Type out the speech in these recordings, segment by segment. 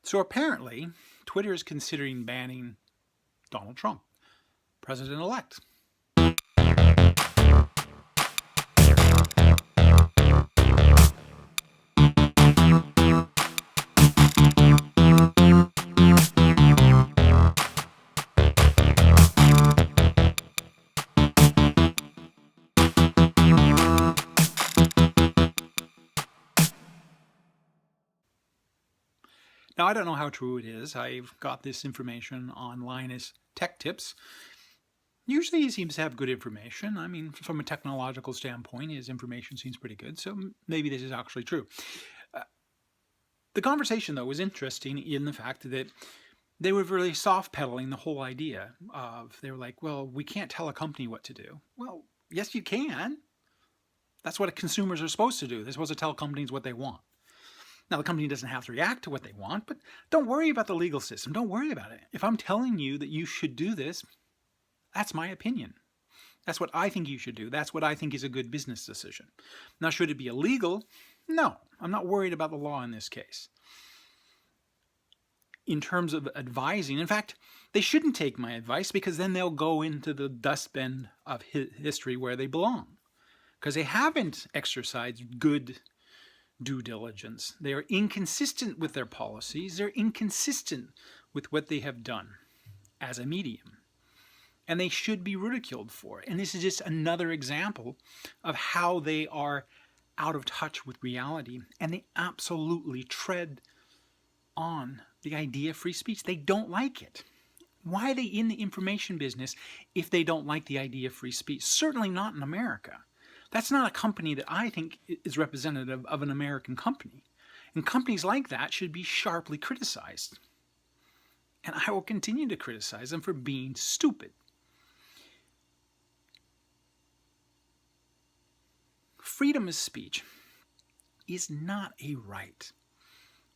So apparently, Twitter is considering banning Donald Trump, president-elect. Now, I don't know how true it is. I've got this information on Linus Tech Tips. Usually he seems to have good information. I mean, from a technological standpoint, his information seems pretty good, so maybe this is actually true. The conversation, though, was interesting in the fact that they were really soft-pedaling the whole idea of, they were like, well, we can't tell a company what to do. Well, yes, you can. That's what consumers are supposed to do. They're supposed to tell companies what they want. Now, the company doesn't have to react to what they want, but don't worry about the legal system. Don't worry about it. If I'm telling you that you should do this, that's my opinion. That's what I think you should do. That's what I think is a good business decision. Now, should it be illegal? No, I'm not worried about the law in this case. In terms of advising, in fact, they shouldn't take my advice because then they'll go into the dustbin of history where they belong. Because they haven't exercised good due diligence. They are inconsistent with their policies. They're inconsistent with what they have done as a medium. And they should be ridiculed for it. And this is just another example of how they are out of touch with reality. And they absolutely tread on the idea of free speech. They don't like it. Why are they in the information business if they don't like the idea of free speech? Certainly not in America. That's not a company that I think is representative of an American company. And companies like that should be sharply criticized. And I will continue to criticize them for being stupid. Freedom of speech is not a right.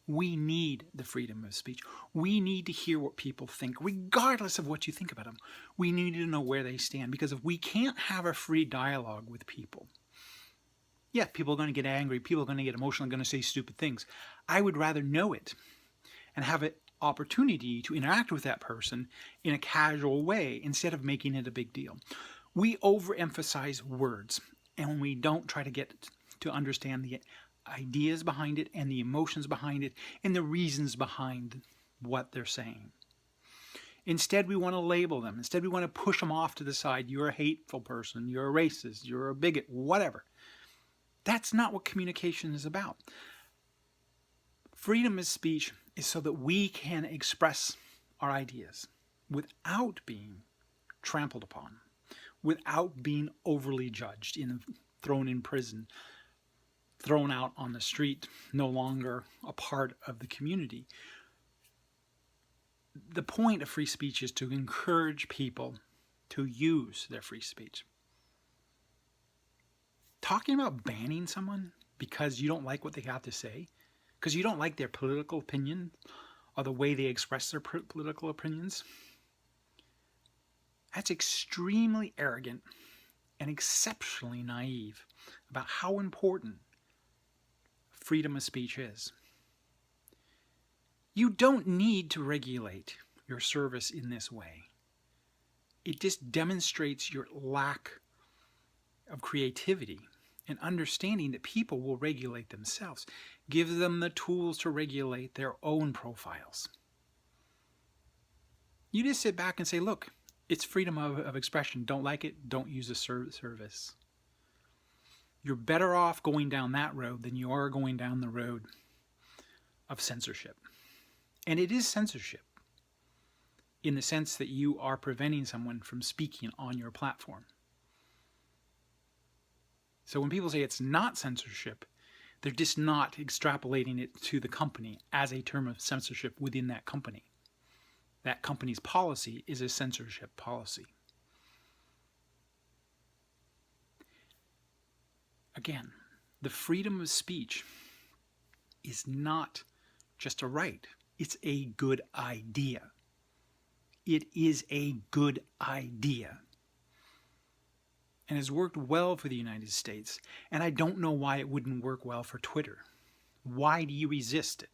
We need the freedom of speech. We need to hear what people think, regardless of what you think about them. We need to know where they stand, because if we can't have a free dialogue with people, yeah, people are going to get angry, people are going to get emotional, going to say stupid things. I would rather know it and have an opportunity to interact with that person in a casual way instead of making it a big deal. We overemphasize words, and we don't try to get to understand the ideas behind it and the emotions behind it and the reasons behind what they're saying. Instead, we want to label them. Instead, we want to push them off to the side. You're a hateful person. You're a racist. You're a bigot. Whatever. That's not what communication is about. Freedom of speech is so that we can express our ideas without being trampled upon, without being overly judged, thrown in prison, thrown out on the street, no longer a part of the community. The point of free speech is to encourage people to use their free speech. Talking about banning someone because you don't like what they have to say, because you don't like their political opinion or the way they express their political opinions, that's extremely arrogant and exceptionally naive about how important freedom of speech is. You don't need to regulate your service in this way. It just demonstrates your lack of creativity and understanding that people will regulate themselves. Give them the tools to regulate their own profiles. You just sit back and say, look, it's freedom of expression. Don't like it, don't use a service. You're better off going down that road than you are going down the road of censorship. And it is censorship in the sense that you are preventing someone from speaking on your platform. So when people say it's not censorship, they're just not extrapolating it to the company as a term of censorship within that company. That company's policy is a censorship policy. Again, the freedom of speech is not just a right. It's a good idea. It is a good idea. And has worked well for the United States. And I don't know why it wouldn't work well for Twitter. Why do you resist it?